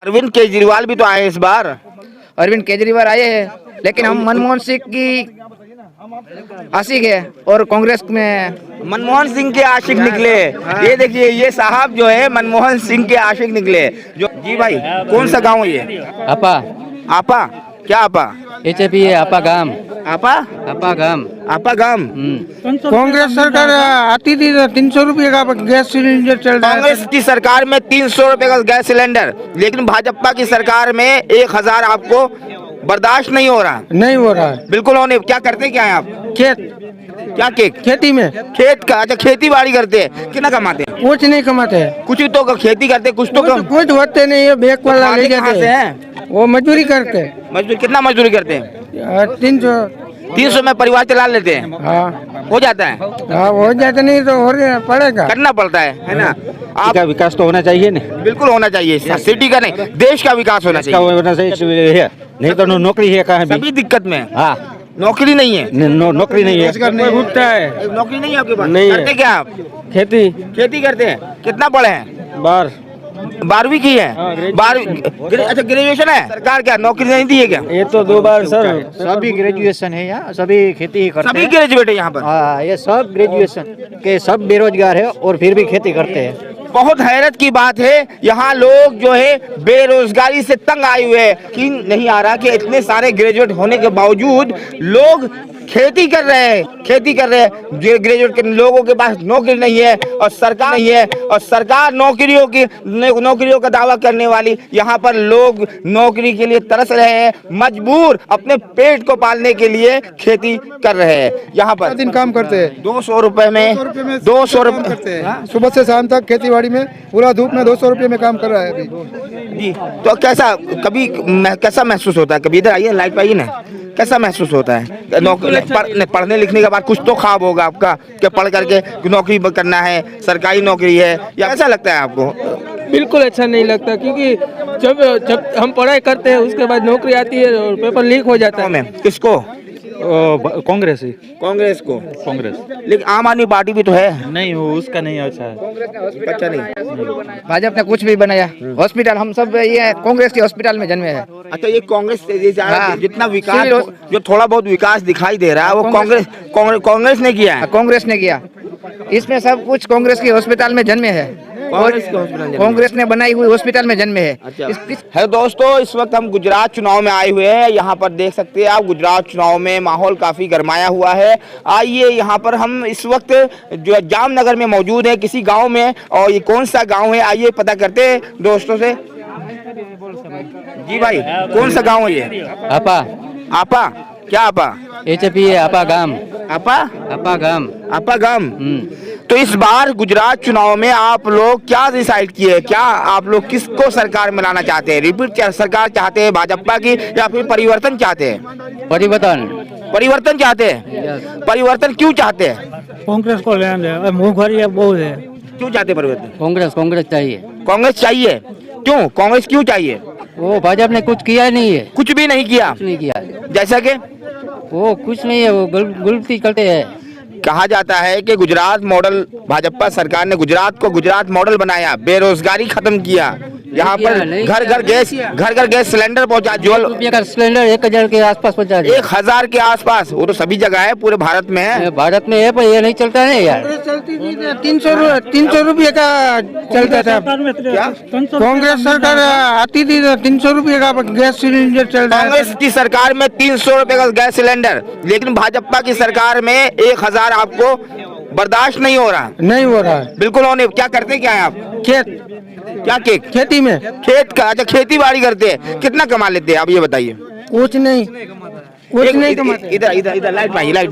अरविंद केजरीवाल भी तो आए इस बार। अरविंद केजरीवाल आए हैं, लेकिन हम मनमोहन सिंह की आशिक है और कांग्रेस में मनमोहन सिंह के आशिक निकले। ये देखिए, ये साहब जो है मनमोहन सिंह के आशिक निकले। जो जी भाई, कौन सा गांव है ये? आपा आपा? क्या आपा? एचपी है आपा गांव। आपा? आपा गांव। आपा गांव। कांग्रेस सरकार आती थी तो 300 रुपये का गैस सिलेंडर चल रहा है। कांग्रेस की सरकार में 300 रुपए का गैस सिलेंडर, लेकिन भाजपा की सरकार में 1000 आपको बर्दाश्त नहीं हो रहा। नहीं हो रहा है। बिल्कुल होने। क्या करते क्या है आप? खेत क्या खेती में खेत का? अच्छा, खेती बाड़ी करते हैं। कितना कमाते हैं? कुछ नहीं कमाते हैं। कुछ ही तो खेती करते, कुछ तो कम। कुछ होते नहीं है, बैग वाला ले कहाँ जाते से हैं। हैं? वो मजदूरी करते हैं। मजदूरी कितना मजदूरी करते हैं? 300। 300 में परिवार चला लेते हैं? हाँ हो जाता है? हाँ, हो जाता नहीं तो हो पड़ेगा। करना पड़ता है ना। आप का विकास तो होना चाहिए ना। बिल्कुल होना चाहिए। सिटी का नहीं, देश का विकास होना इसका चाहिए। होना चाहिए है। नहीं तो नौकरी है कहाँ भी। सभी दिक्कत में है। हाँ, नौकरी नहीं है। नौकरी नहीं है। उठता है। नौकरी नहीं है आपके पास? नहीं है। करते क्या आप? खेती खेती करते हैं। कितना पढ़े हैं? बार 12वीं की है? 12वीं। अच्छा, ग्रेजुएशन है। सरकार क्या नौकरी नहीं दी है क्या? ये तो 2 बार सर। सभी ग्रेजुएशन है यहाँ, सभी खेती ही करते सभी हैं। ग्रेजुएट है यहाँ पर। हाँ, ये सब ग्रेजुएशन के सब बेरोजगार है और फिर भी खेती करते हैं। बहुत हैरत की बात है, यहाँ लोग जो है बेरोजगारी से तंग आए हुए हैं कि नहीं आ रहा कि इतने सारे ग्रेजुएट होने के बावजूद लोग खेती कर रहे हैं। खेती कर रहे हैं। जो ग्रेजुएट के लोगों के पास नौकरी नहीं है और सरकार नहीं है, और सरकार नौकरियों का दावा करने वाली। यहाँ पर लोग नौकरी के लिए तरस रहे हैं, मजबूर अपने पेट को पालने के लिए खेती कर रहे हैं। यहाँ पर दिन काम करते हैं। 200 रुपए में 200 रुपए करते हैं। सुबह से शाम तक खेती बाड़ी में पूरा धूप में 200 रुपये में काम कर रहा है अभी। जी। तो कैसा महसूस होता है? कभी इधर आइए, लाइट पे आइए ना। कैसा महसूस होता है? पढ़ने लिखने के बाद कुछ तो ख्वाब होगा आपका कि पढ़ करके नौकरी करना है, सरकारी नौकरी है, या कैसा लगता है आपको? बिल्कुल अच्छा नहीं लगता, क्योंकि जब हम पढ़ाई करते हैं उसके बाद नौकरी आती है और पेपर लीक हो जाता है। किसको? कांग्रेस ही। कांग्रेस को? कांग्रेस लेकिन आम आदमी पार्टी भी तो है। नहीं, वो उसका नहीं अच्छा है। अच्छा नहीं। भाजपा ने कुछ भी बनाया। हॉस्पिटल हम सब ये कांग्रेस के हॉस्पिटल में जन्मे हैं। अच्छा, ये कांग्रेस हाँ। जितना विकास, सिविल- जो थोड़ा बहुत विकास दिखाई दे रहा है, वो कांग्रेस ने किया है। कांग्रेस ने किया। इसमें सब कुछ कांग्रेस के हॉस्पिटल में जन्मे है। कांग्रेस के हॉस्पिटल में जन्मे। कांग्रेस ने बनाई हुई हॉस्पिटल में जन्मे है। है दोस्तों, इस वक्त हम गुजरात चुनाव में आए हुए हैं। यहाँ पर देख सकते हैं आप, गुजरात चुनाव में माहौल काफी गरमाया हुआ है। आइए, यहाँ पर हम इस वक्त जो जामनगर में मौजूद है, किसी गांव में, और ये कौन सा गांव है आइए पता करते हैं दोस्तों से। जी भाई, कौन सा गांव है ये? आपा आपा? क्या आपा? एचपी है आपा गांव। आपा? आपा गांव। आपा गांव। तो इस बार गुजरात चुनाव में आप लोग क्या डिसाइड किए? क्या आप लोग किसको सरकार में लाना चाहते हैं? रिपीट सरकार चाहते हैं भाजपा की, या फिर परिवर्तन चाहते हैं? परिवर्तन चाहते हैं। परिवर्तन क्यों चाहते हैं? कांग्रेस को लेना मुँहखोरी बहुत है। क्यों चाहते हैं परिवर्तन? कांग्रेस चाहिए। कांग्रेस चाहिए? क्यों कांग्रेस क्यों चाहिए? वो भाजपा ने कुछ किया नहीं है। कुछ भी नहीं किया। कुछ नहीं किया। जैसा कि वो कुछ नहीं है, वो गलती करते हैं। कहा जाता है कि गुजरात मॉडल, भाजपा सरकार ने गुजरात को गुजरात मॉडल बनाया, बेरोजगारी खत्म किया, यहाँ पर घर घर गैस सिलेंडर पहुंचा। रुपये का सिलेंडर 1000 के आसपास पहुंचा। 1000 के आसपास। वो तो सभी जगह है, पूरे भारत में है। भारत में है, पर ये नहीं चलता है यार। 300 रुपये का चलता था। कांग्रेस सरकार आती थी तो 300 रुपये का गैस सिलेंडर चल रहा है। कांग्रेस की सरकार में 300 रुपए का गैस सिलेंडर, लेकिन भाजपा की सरकार में 1000 आपको बर्दाश्त नहीं हो रहा। नहीं हो रहा है। बिल्कुल होने। क्या करते क्या है आप? खेती में? खेत का? अच्छा, खेती बाड़ी करते हैं। कितना कमा लेते हैं आप, ये बताइए? कुछ नहीं कमाते। इधर लाइट में इधर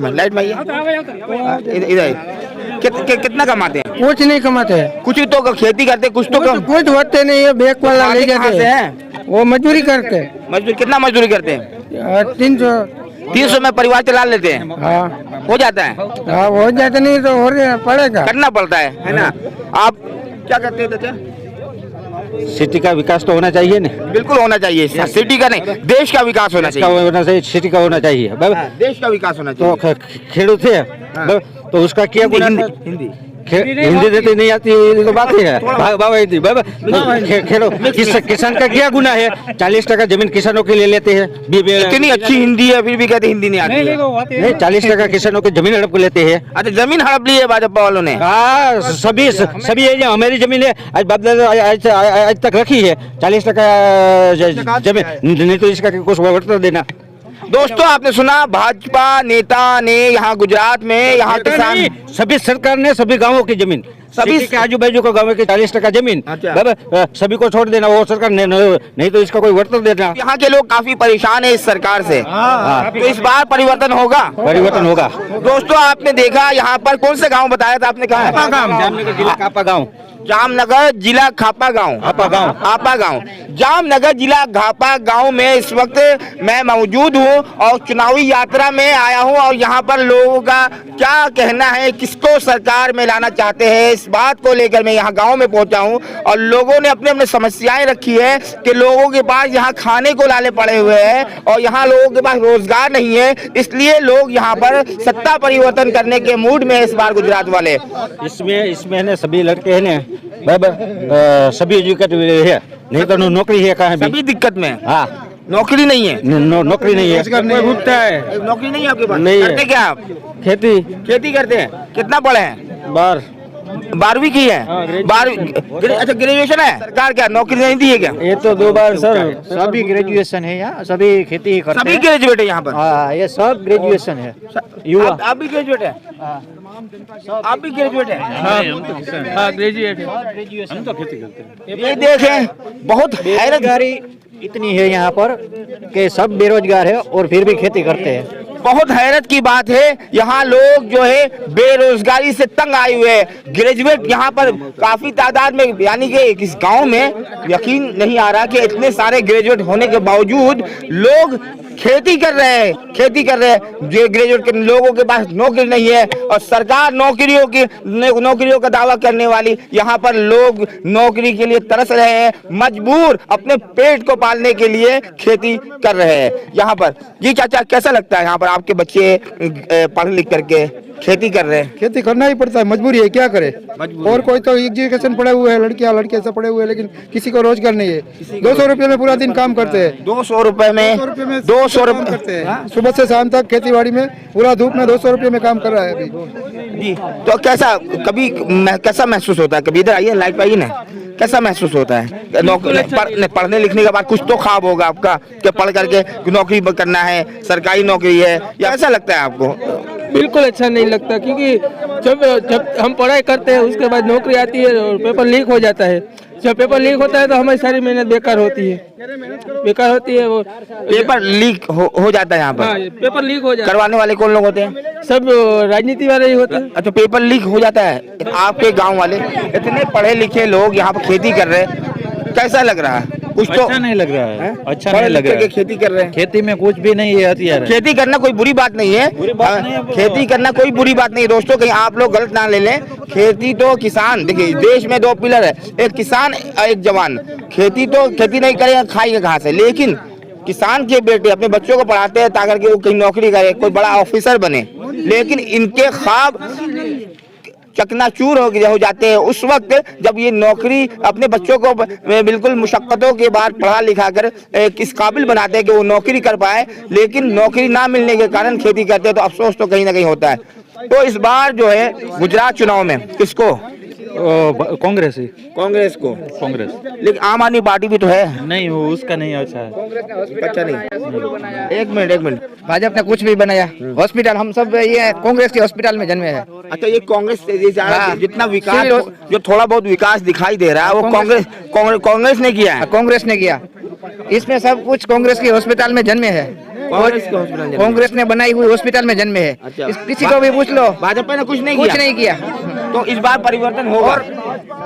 कितना कमाते हैं? कुछ नहीं कमाते हैं। कुछ ही तो खेती करते, कुछ तो कम। कुछ होते नहीं है, बैग वाला ले कहाँ जाते से हैं। हैं? वो मजदूरी करते हैं। मजदूरी कितना मजदूरी करते हैं? 300 में परिवार चला लेते हैं? हाँ हो जाता है? हाँ, हो जाता नहीं तो हो पड़ेगा। करना पड़ता है ना। आप क्या करते हैं चाचा? सिटी का विकास तो होना चाहिए ना। बिल्कुल होना चाहिए। सिटी का नहीं, देश का विकास होना इसका चाहिए। होना चाहिए, सिटी का होना चाहिए। देश का विकास होना तो चाहिए। खेडूत थे तो उसका क्या गुना था? हिंदी हिंदी देती नहीं आती ये तो बात ही है। खेलो किसान का क्या गुना है? 40% जमीन किसानों के लिए लेते हैं। इतनी अच्छी हिंदी है फिर भी कहते हिंदी नहीं आती है। नहीं 40% किसानों की जमीन हड़प को लेते हैं। अच्छा जमीन हड़प ली है भाजपा वालों ने। हाँ सभी ये जो हमारी जमीन है आज बाप दादा आज तक रखी है। 40% जमीन नहीं तो इसका कुछ वर्तन देना। दोस्तों आपने सुना भाजपा नेता ने यहाँ गुजरात में यहाँ किसान सभी सरकार ने सभी गांवों की जमीन सभी के आजू बाजू के गाँव की 40% जमीन सभी को छोड़ देना वो सरकार ने नहीं तो इसका कोई वर्तन देना। यहाँ के लोग काफी परेशान है इस सरकार से। तो इस बार परिवर्तन होगा। परिवर्तन होगा। दोस्तों आपने देखा यहाँ पर कौन से गांव बताया था आपने? कहा जामनगर जिला खापा गांव। आपा गांव जामनगर जिला घापा गांव में इस वक्त मैं मौजूद हूं और चुनावी यात्रा में आया हूं और यहां पर लोगों का क्या कहना है, किसको सरकार में लाना चाहते हैं, इस बात को लेकर मैं यहां गांव में पहुंचा हूं। और लोगों ने अपने अपने समस्याएं रखी है कि लोगों के पास यहां खाने को लाले पड़े हुए हैं और यहां लोगों के पास रोजगार नहीं है, इसलिए लोग यहां पर सत्ता परिवर्तन करने के मूड में इस बार गुजरात वाले। इसमें ने सभी लड़के है ना सभी एजुकेटेड है नहीं तो नौकरी है कहाँ भी सभी दिक्कत में। हाँ नौकरी नहीं है। नौकरी नहीं है। नौकरी नहीं है आपके पास? नहीं है। करते क्या आप? खेती करते हैं। कितना पढ़े हैं? 12वीं की है। 12वीं। अच्छा ग्रेजुएशन है। सरकार क्या नौकरी नहीं दी है क्या? ये तो 2 बार सर सभी ग्रेजुएशन है यहाँ, सभी खेती करते सभी हैं। ग्रेजुएट है यहाँ पर। हाँ ये सब ग्रेजुएशन है। युवा आप भी ग्रेजुएट है? आप भी ग्रेजुएट है? हाँ ग्रेजुएट है। हम तो खेती करते हैं। ये देखें बहुत हैरत बेरोजगारी इतनी है यहाँ पर कि सब बेरोजगार है और फिर भी खेती करते हैं। बहुत हैरत की बात है, यहाँ लोग जो है बेरोजगारी से तंग आए हुए हैं। ग्रेजुएट यहाँ पर काफी तादाद में, यानी कि इस गांव में यकीन नहीं आ रहा कि इतने सारे ग्रेजुएट होने के बावजूद लोग खेती कर रहे हैं। जो ग्रेजुएट के लोगों के पास नौकरी नहीं है और सरकार नौकरियों का दावा करने वाली, यहाँ पर लोग नौकरी के लिए तरस रहे हैं, मजबूर अपने पेट को पालने के लिए खेती कर रहे हैं यहाँ पर। जी चाचा कैसा लगता है यहाँ पर आपके बच्चे पढ़ लिख करके खेती कर रहे हैं? खेती करना ही पड़ता है, मजबूरी है, क्या करे। और कोई तो एजुकेशन पढ़े हुए हैं, लड़के सब पढ़े हुए हैं, लेकिन किसी को रोजगार नहीं है। 200 रुपये में पूरा दिन काम करते हैं। 200 रुपए में 200 रुपए करते हैं। सुबह से शाम तक खेती बाड़ी में पूरा धूप में 200 रुपये में काम कर रहा है अभी। जी तो कैसा महसूस होता है? कभी इधर आइए, लाइट पाइए ना, कैसा महसूस होता है? पढ़ने लिखने के बाद कुछ तो ख्वाब होगा आपका कि पढ़ करके नौकरी करना है, सरकारी नौकरी है, या ऐसा लगता है आपको? बिल्कुल अच्छा नहीं लगता, क्योंकि जब हम पढ़ाई करते हैं उसके बाद नौकरी आती है और पेपर लीक हो जाता है। जब पेपर लीक होता है तो हमारी सारी मेहनत बेकार होती है। वो पेपर लीक हो जाता है यहाँ पर। हाँ, पेपर लीक हो जाता है। करवाने वाले कौन लोग होते हैं? सब राजनीति वाले ही होते हैं। अच्छा पेपर लीक हो जाता है। आपके गांव वाले इतने पढ़े लिखे लोग यहाँ पर खेती कर रहे हैं, कैसा लग रहा है? कुछ तो अच्छा नहीं लग रहा है। अच्छा नहीं लग रहा है। खेती कर रहे हैं। खेती में कुछ भी नहीं है हथियार। खेती करना कोई बुरी बात नहीं है। खेती करना कोई बुरी बात नहीं है दोस्तों, कहीं आप लोग गलत ना ले लें। खेती तो किसान, देखिए देश में 2 पिलर है, एक किसान एक जवान। खेती नहीं करेगा खाएगा कहाँ से? लेकिन किसान के बेटे अपने बच्चों को पढ़ाते हैं ताकि वो कहीं नौकरी करे, कोई बड़ा ऑफिसर बने, लेकिन इनके ख्वाब चकनाचूर हो जाते हैं उस वक्त जब ये नौकरी अपने बच्चों को बिल्कुल मुशक्कतों के बाद पढ़ा लिखा कर किस काबिल बनाते हैं कि वो नौकरी कर पाए, लेकिन नौकरी ना मिलने के कारण खेती करते हैं, तो अफसोस तो कहीं ना कहीं होता है। तो इस बार जो है गुजरात चुनाव में किसको? कांग्रेस को। कांग्रेस। लेकिन आम आदमी पार्टी भी तो है। नहीं वो उसका नहीं अच्छा है। अच्छा नहीं। एक मिनट भाजपा ने कुछ भी बनाया, हॉस्पिटल हम सब ये कांग्रेस के हॉस्पिटल में जन्मे हैं। अच्छा ये कांग्रेस जितना विकास जो थोड़ा बहुत विकास दिखाई दे रहा है वो कांग्रेस ने किया है। कांग्रेस ने किया, इसमें सब कुछ कांग्रेस के हॉस्पिटल में जन्मे है। कांग्रेस ने बनाई हुई हॉस्पिटल में जन्मे है। किसी को भी पूछ लो, भाजपा ने कुछ नहीं किया। तो इस बार परिवर्तन होगा। और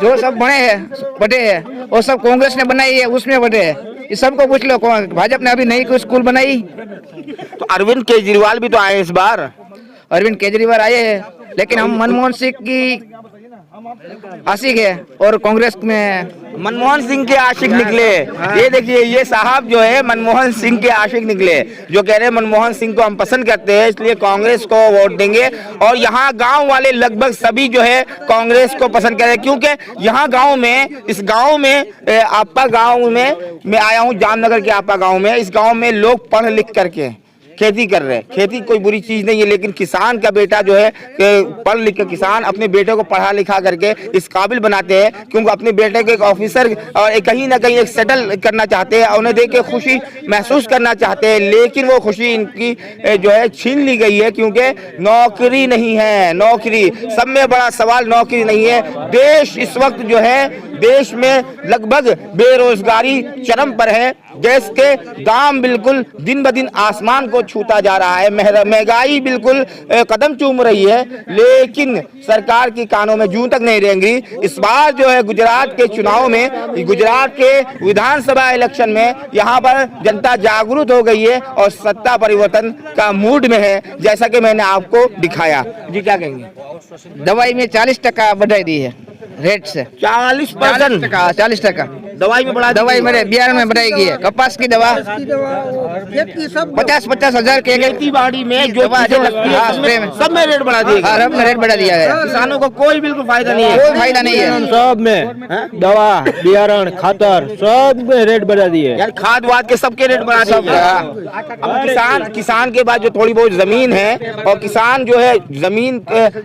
जो सब बड़े हैं वो सब कांग्रेस ने बनाई है, उसमें बड़े हैं। इस सबको पूछ लो, भाजपा ने अभी नई कोई स्कूल बनाई। तो अरविंद केजरीवाल भी तो आए इस बार। अरविंद केजरीवाल आए हैं, लेकिन हम मनमोहन सिंह की आशिक है और कांग्रेस में मनमोहन सिंह के आशिक निकले। ये देखिए, ये साहब जो है मनमोहन सिंह के आशिक निकले, जो कह रहे हैं मनमोहन सिंह को हम पसंद करते हैं इसलिए कांग्रेस को वोट देंगे। और यहाँ गांव वाले लगभग सभी जो है कांग्रेस को पसंद कर रहे हैं, क्योंकि यहाँ गांव में, इस गांव में आपा गांव में मैं आया हूँ, जामनगर के आपा गांव में। इस गांव में लोग पढ़ लिख करके खेती कर रहे हैं। खेती कोई बुरी चीज नहीं है, लेकिन किसान का बेटा जो है पढ़ लिख के किसान अपने बेटे को पढ़ा लिखा करके इस काबिल बनाते हैं, क्योंकि अपने बेटे को एक ऑफिसर और कहीं ना कहीं एक सेटल करना चाहते हैं, उन्हें देख के खुशी महसूस करना चाहते हैं। लेकिन वो खुशी इनकी जो है छीन ली गई है, क्योंकि नौकरी नहीं है। नौकरी सब में बड़ा सवाल, नौकरी नहीं है। देश इस वक्त जो है, देश में लगभग बेरोजगारी चरम पर है। गैस के दाम बिल्कुल दिन ब दिन आसमान को छूता जा रहा है, महंगाई बिल्कुल कदम चूम रही है, लेकिन सरकार की कानों में जूं तक नहीं रहेंगी। इस बार जो है गुजरात के चुनाव में, गुजरात के विधानसभा इलेक्शन में यहाँ पर जनता जागरूक हो गई है और सत्ता परिवर्तन का मूड में है, जैसा कि मैंने आपको दिखाया। जी क्या कहेंगे? दवाई में 40% बढ़ाई दी है रेट से। 40%? 40% दवाई में बढ़ा, दवाई मेरे बिहार में बढ़ाई गई है। कपास की दवा 50-50 हजार के खेती बाड़ी में जो चीजें लगती है सब में रेट बढ़ा दिया, सब में रेट बढ़ा दिया गया। किसानों को कोई बिल्कुल फायदा नहीं है, कोई फायदा नहीं है। सब में दवा, बियारण, खातर सब में रेट बढ़ा दिए। यार खाद वाद के सबके रेट बढ़ा दिए। अब किसान के बाद जो थोड़ी बहुत जमीन है, और किसान जो है जमीन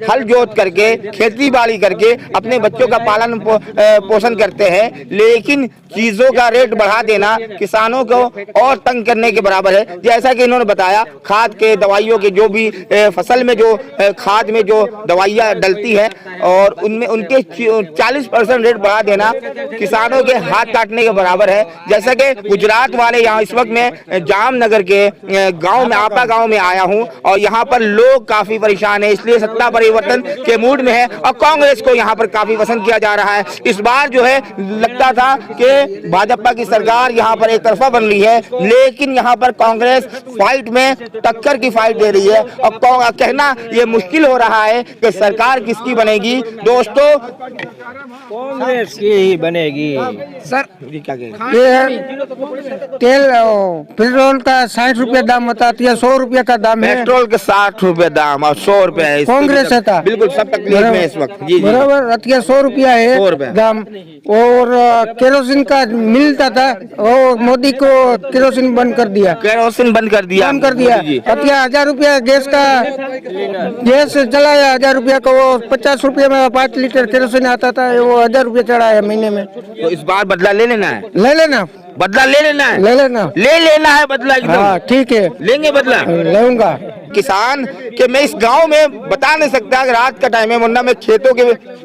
हल जोत करके खेती बाड़ी करके अपने बच्चों का पालन पोषण करते हैं, लेकिन चीजों का रेट बढ़ा देना किसानों को और तंग करने के बराबर है। जैसा कि इन्होंने बताया, खाद के दवाइयों के जो भी फसल में जो खाद में जो दवाइयाँ डलती है और उनमें उनके 40% रेट बढ़ा देना किसानों के हाथ काटने के बराबर है। जैसा कि गुजरात वाले यहाँ इस वक्त मैं जामनगर के गांव में, आपा गांव में आया हूँ और यहाँ पर लोग काफी परेशान है, इसलिए सत्ता परिवर्तन के मूड में है और कांग्रेस को यहाँ पर काफी पसंद किया जा रहा है। इस बार जो है लगता था कि भाजपा की सरकार यहाँ पर एक तरफा बन रही है, लेकिन यहाँ पर कांग्रेस फाइट में टक्कर की फाइट दे रही है और कहना ये मुश्किल हो रहा है कि सरकार किसकी बनेगी। दोस्तों, कांग्रेस की ही बनेगी। सर क्या कहेंगे? ये तेल पेट्रोल का 60 रुपया दाम बताती है, 100 रुपया का दाम है। पेट्रोल के 60 रुपए दाम और 100 रुपए है। कांग्रेस था बिल्कुल सब तकलीफ में इस वक्त। जी जी बराबर, अतिया 100 रुपया 100 है रुपया दाम। और केरोसिन का मिलता था, और मोदी को केरोसिन बंद कर दिया, केरोसिन बंद कर दिया, बंद कर दिया। जी। अतिया 1000 रुपया गैस का, गैस चलाया 1000 रुपया का, वो 50 रुपया में 5 लीटर केरोसिन आता था, वो 1000 रुपया चढ़ाया महीने में। तो इस बार बदला ले लेना है, ले लेना, बदला ले लेना है, ले लेना, ले लेना है बदला एकदम। हाँ ठीक है, लेंगे बदला, लूंगा। किसान के मैं इस गांव में बता नहीं सकता, रात का टाइम है, वरना मैं खेतों के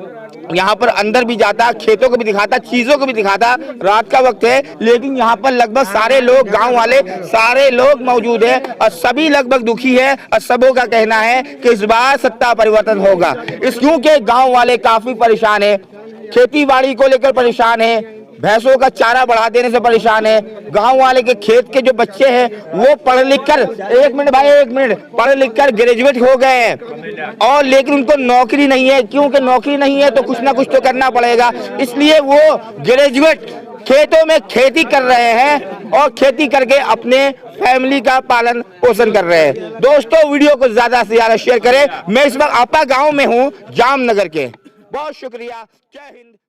यहाँ पर अंदर भी जाता, खेतों को भी दिखाता, चीजों को भी दिखाता। रात का वक्त है, लेकिन यहाँ पर लगभग सारे लोग, गांव वाले सारे लोग मौजूद है और सभी लगभग दुखी है और सबों का कहना है कि इस बार सत्ता परिवर्तन होगा। इस क्योंकि गांव वाले काफी परेशान है, खेती बाड़ी को लेकर परेशान है, भैंसों का चारा बढ़ा देने से परेशान है। गांव वाले के खेत के जो बच्चे हैं वो पढ़ लिख कर, एक मिनट, पढ़ लिख कर ग्रेजुएट हो गए हैं और लेकिन उनको नौकरी नहीं है। क्योंकि नौकरी नहीं है तो कुछ ना कुछ तो करना पड़ेगा, इसलिए वो ग्रेजुएट खेतों में खेती कर रहे हैं और खेती करके अपने फैमिली का पालन पोषण कर रहे हैं। दोस्तों, वीडियो को ज्यादा से ज्यादा शेयर करें। मैं इस वक्त आपा गाँव में हूँ, जामनगर के। बहुत शुक्रिया। जय हिंद।